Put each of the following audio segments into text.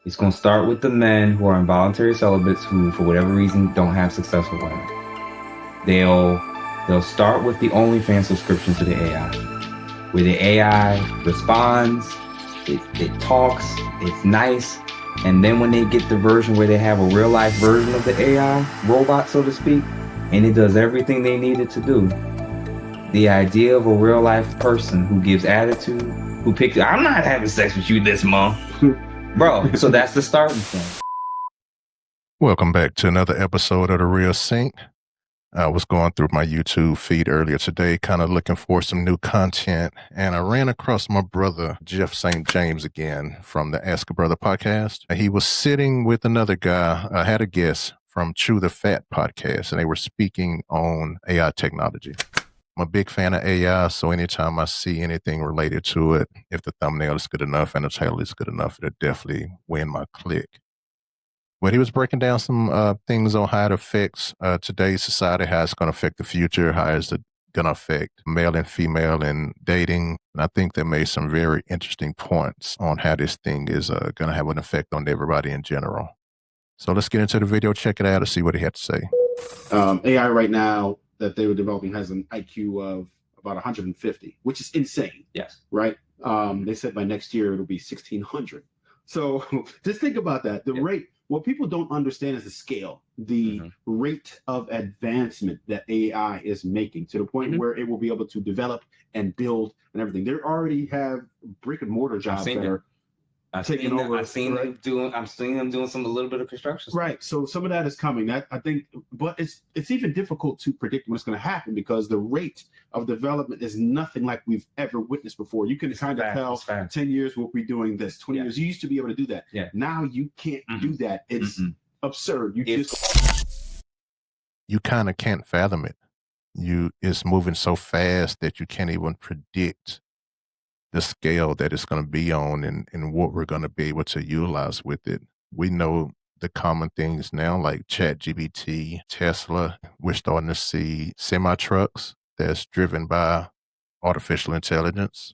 It's going to start with the men who are involuntary celibates who, for whatever reason, don't have successful women. They'll start with the OnlyFans subscription to the AI, where the AI responds, it talks, it's nice, and then when they get the version where they have a real life version of the AI robot, so to speak, and it does everything they need it to do, the idea of a real life person who gives attitude, who picks, I'm not having sex with you this month, bro. So that's the starting point. Welcome back to another episode of The Real Sync. I was going through my YouTube feed earlier today, kind of looking for some new content, and I ran across my brother, Jeff St. James, again from the Ask A Brotha Podcast. He was sitting with another guy, had a guest from Chew the Fat Podcast, and they were speaking on AI technology. I'm a big fan of AI, so anytime I see anything related to it, if the thumbnail is good enough and the title is good enough, it'll definitely win my click. But he was breaking down some things on how it affects today's society, how it's going to affect the future, how it's going to affect male and female in dating. And I think they made some very interesting points on how this thing is going to have an effect on everybody in general. So let's get into the video, check it out, and see what he had to say. AI right now that they were developing has an IQ of about 150, which is insane. Yes. Right? They said by next year it'll be 1,600. So just think about that. The rate, what people don't understand is the scale, the rate of advancement that AI is making to the point where it will be able to develop and build and everything. They already have brick and mortar jobs that are taking over. I've seen them doing some a little bit of construction stuff. Right. So some of that is coming. That I think, but it's even difficult to predict what's going to happen because the rate of development is nothing like we've ever witnessed before. You can kind of tell 10 years we'll be doing this, 20 years. You used to be able to do that. Yeah. Now you can't do that. It's absurd. You kind of can't fathom it. It's moving so fast that you can't even predict the scale that it's going to be on and what we're going to be able to utilize with it. We know the common things now like ChatGPT, Tesla. We're starting to see semi-trucks that's driven by artificial intelligence.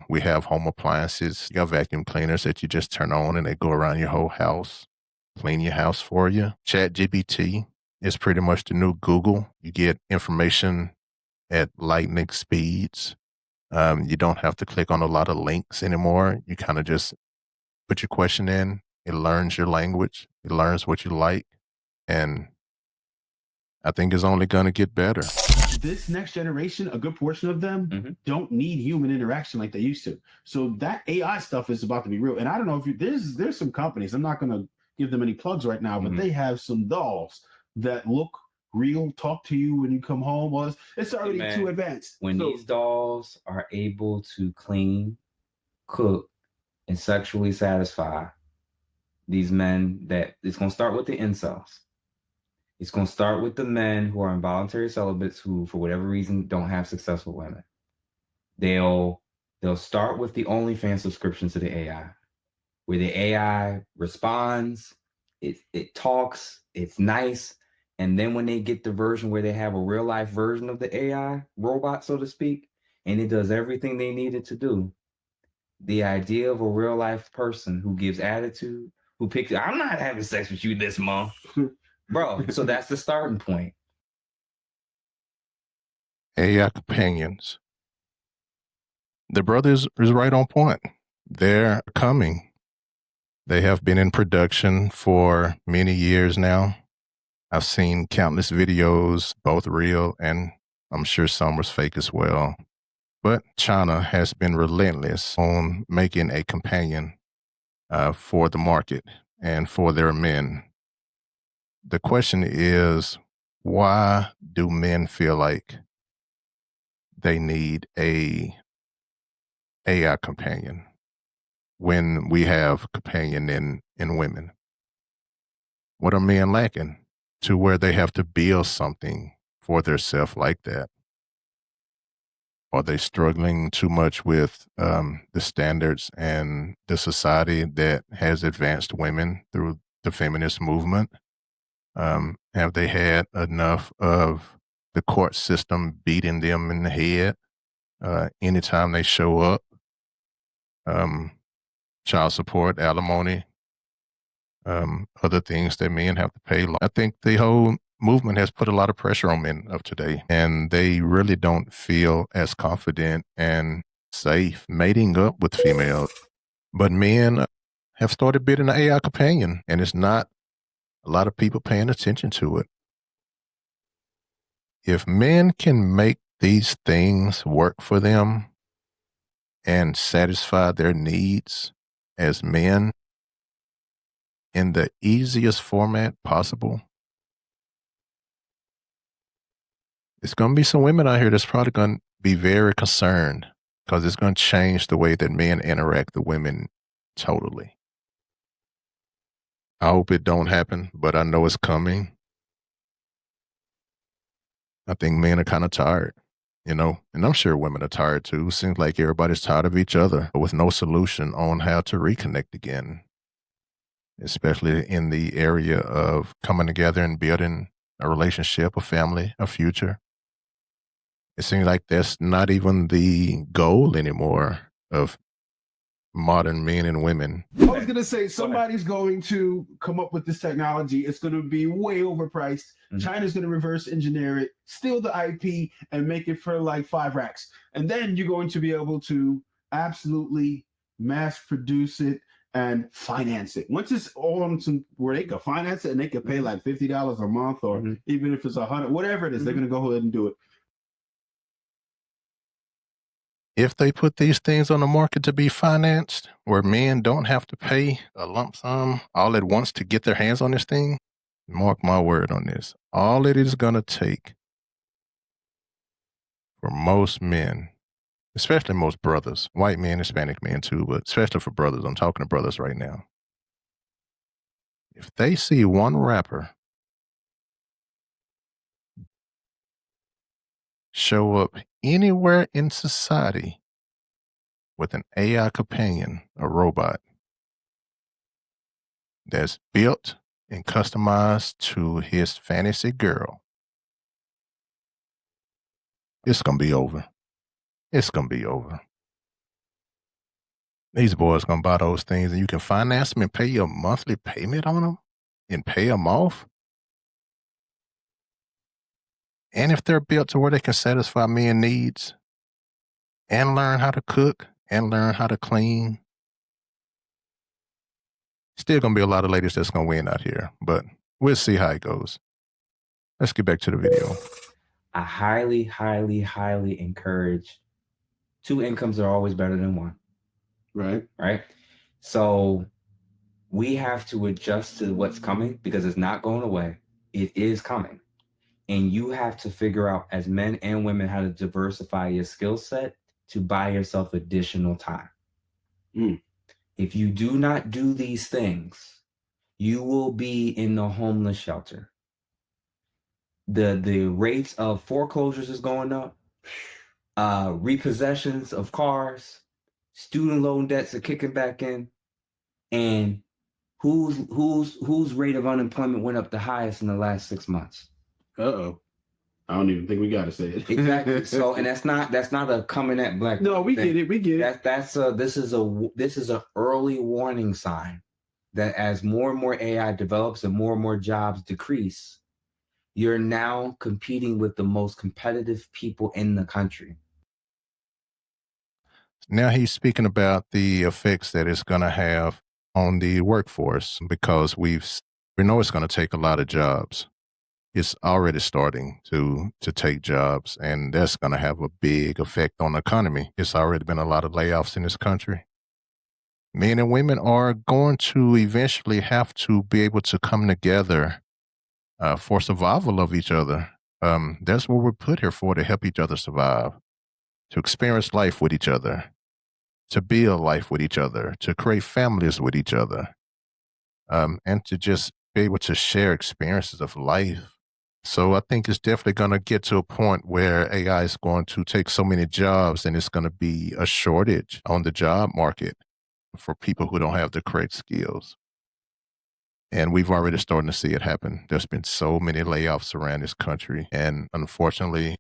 We have home appliances. You got vacuum cleaners that you just turn on and they go around your whole house, clean your house for you. ChatGPT is pretty much the new Google. You get information at lightning speeds. You don't have to click on a lot of links anymore. You kind of just put your question in. It learns your language. It learns what you like. And I think it's only going to get better. This next generation, a good portion of them don't need human interaction like they used to. So that AI stuff is about to be real. And I don't know if there's some companies, I'm not going to give them any plugs right now, but they have some dolls that look real, talk to you when you come home. Well, it's already too advanced. When these dolls are able to clean, cook, and sexually satisfy these men, that it's going to start with the incels. It's going to start with the men who are involuntary celibates who, for whatever reason, don't have successful women. They'll start with the OnlyFans subscription to the AI, where the AI responds, it talks, it's nice. And then when they get the version where they have a real life version of the AI robot, so to speak, and it does everything they need it to do, the idea of a real life person who gives attitude, who picks, I'm not having sex with you this month, bro. So that's the starting point. AI companions. The brother is right on point. They're coming. They have been in production for many years now. I've seen countless videos, both real and I'm sure some was fake as well. But China has been relentless on making a companion for the market and for their men. The question is, why do men feel like they need a AI companion when we have companion in women? What are men lacking to where they have to build something for themselves like that? Are they struggling too much with the standards and the society that has advanced women through the feminist movement? Have they had enough of the court system beating them in the head anytime they show up? child support, alimony, other things that men have to pay. I think the whole movement has put a lot of pressure on men of today, and they really don't feel as confident and safe mating up with females. But men have started building an AI companion, and it's not a lot of people paying attention to it. If men can make these things work for them and satisfy their needs as men in the easiest format possible, it's going to be some women out here that's probably going to be very concerned because it's going to change the way that men interact with women totally. I hope it don't happen, but I know it's coming. I think men are kind of tired, and I'm sure women are tired too. Seems like everybody's tired of each other with no solution on how to reconnect again, especially in the area of coming together and building a relationship, a family, a future. It seems like that's not even the goal anymore of modern men and women. I was going to say, somebody's going to come up with this technology. It's going to be way overpriced. China's going to reverse engineer it, steal the IP, and make it for like 5 racks. And then you're going to be able to absolutely mass produce it and finance it. Once it's all on some where they can finance it and they can pay like $50 a month, or even if it's $100, whatever it is, they're going to go ahead and do it. If they put these things on the market to be financed, where men don't have to pay a lump sum all at once to get their hands on this thing, mark my word on this, all it is going to take for most men, especially most brothers, white men, Hispanic men too, but especially for brothers, I'm talking to brothers right now. If they see one rapper show up anywhere in society with an AI companion, a robot, that's built and customized to his fantasy girl, it's going to be over. It's going to be over. These boys going to buy those things and you can finance them and pay your monthly payment on them and pay them off. And if they're built to where they can satisfy men's needs and learn how to cook and learn how to clean, still going to be a lot of ladies that's going to win out here, but we'll see how it goes. Let's get back to the video. I highly, highly, highly encourage 2 incomes are always better than 1. Right. So we have to adjust to what's coming because it's not going away. It is coming. And you have to figure out, as men and women, how to diversify your skill set to buy yourself additional time. If you do not do these things, you will be in the homeless shelter. The rates of foreclosures is going up. Repossessions of cars, student loan debts are kicking back in, and whose rate of unemployment went up the highest in the last 6 months? I don't even think we got to say it. Exactly. So, and that's not a coming at black. No, we get it. We get it. This is a early warning sign that as more and more AI develops and more jobs decrease, you're now competing with the most competitive people in the country. Now he's speaking about the effects that it's going to have on the workforce because we know it's going to take a lot of jobs. It's already starting to take jobs, and that's going to have a big effect on the economy. It's already been a lot of layoffs in this country. Men and women are going to eventually have to be able to come together for survival of each other. That's what we're put here for, to help each other survive, to experience life with each other, to build life with each other, to create families with each other, and to just be able to share experiences of life. So I think it's definitely going to get to a point where AI is going to take so many jobs and it's going to be a shortage on the job market for people who don't have the correct skills. And we've already starting to see it happen. There's been so many layoffs around this country. And unfortunately,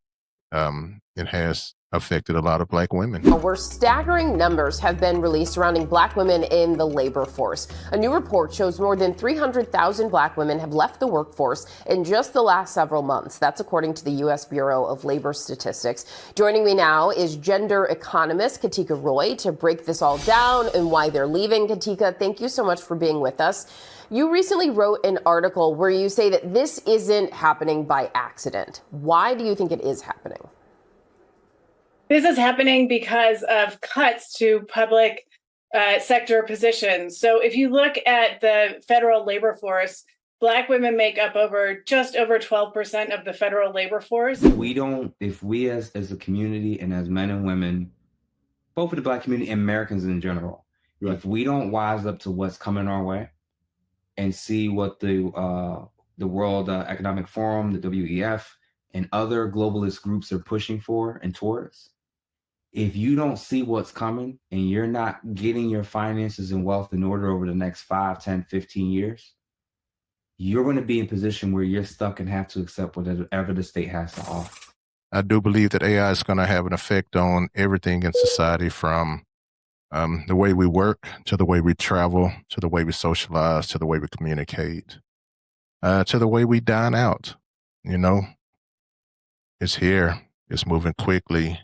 it has affected a lot of Black women. Where staggering numbers have been released surrounding Black women in the labor force. A new report shows more than 300,000 Black women have left the workforce in just the last several months. That's according to the U.S. Bureau of Labor Statistics. Joining me now is gender economist Katika Roy to break this all down and why they're leaving. Katika, thank you so much for being with us. You recently wrote an article where you say that this isn't happening by accident. Why do you think it is happening? This is happening because of cuts to public sector positions. So if you look at the federal labor force, Black women make up just over 12% of the federal labor force. If we as a community and as men and women, both of the Black community and Americans in general, right, if we don't wise up to what's coming our way and see what the World Economic Forum, the WEF, and other globalist groups are pushing for and towards, if you don't see what's coming and you're not getting your finances and wealth in order over the next 5, 10, 15 years, you're going to be in a position where you're stuck and have to accept whatever the state has to offer. I do believe that AI is going to have an effect on everything in society, from the way we work, to the way we travel, to the way we socialize, to the way we communicate, to the way we dine out. You know, it's here, it's moving quickly,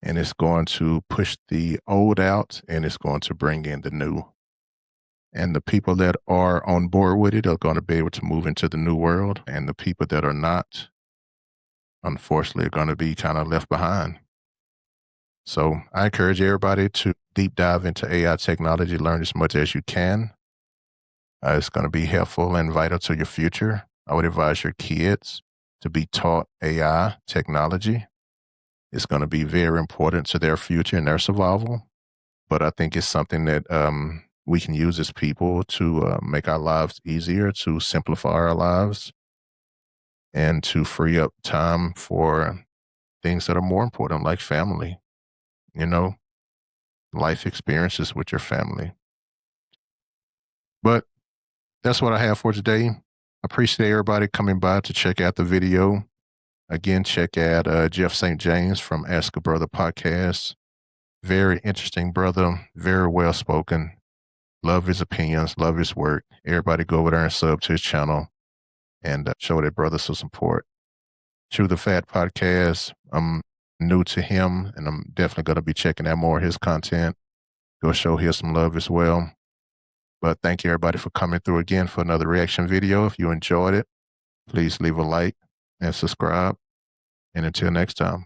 and it's going to push the old out, and it's going to bring in the new. And the people that are on board with it are going to be able to move into the new world, and the people that are not, unfortunately, are going to be kind of left behind. So I encourage everybody to deep dive into AI technology, learn as much as you can. It's going to be helpful and vital to your future. I would advise your kids to be taught AI technology. It's going to be very important to their future and their survival. But I think it's something that we can use as people to make our lives easier, to simplify our lives, and to free up time for things that are more important, like family, life experiences with your family. But that's what I have for today. I appreciate everybody coming by to check out the video. Again, check out Jeff St. James from Ask A Brotha Podcast. Very interesting brother, very well spoken. Love his opinions, love his work. Everybody go over there and sub to his channel and show their brother some support. Chew the Fat Podcast, I'm new to him, and I'm definitely going to be checking out more of his content. Go show him some love as well. But thank you, everybody, for coming through again for another reaction video. If you enjoyed it, please leave a like and subscribe. And until next time.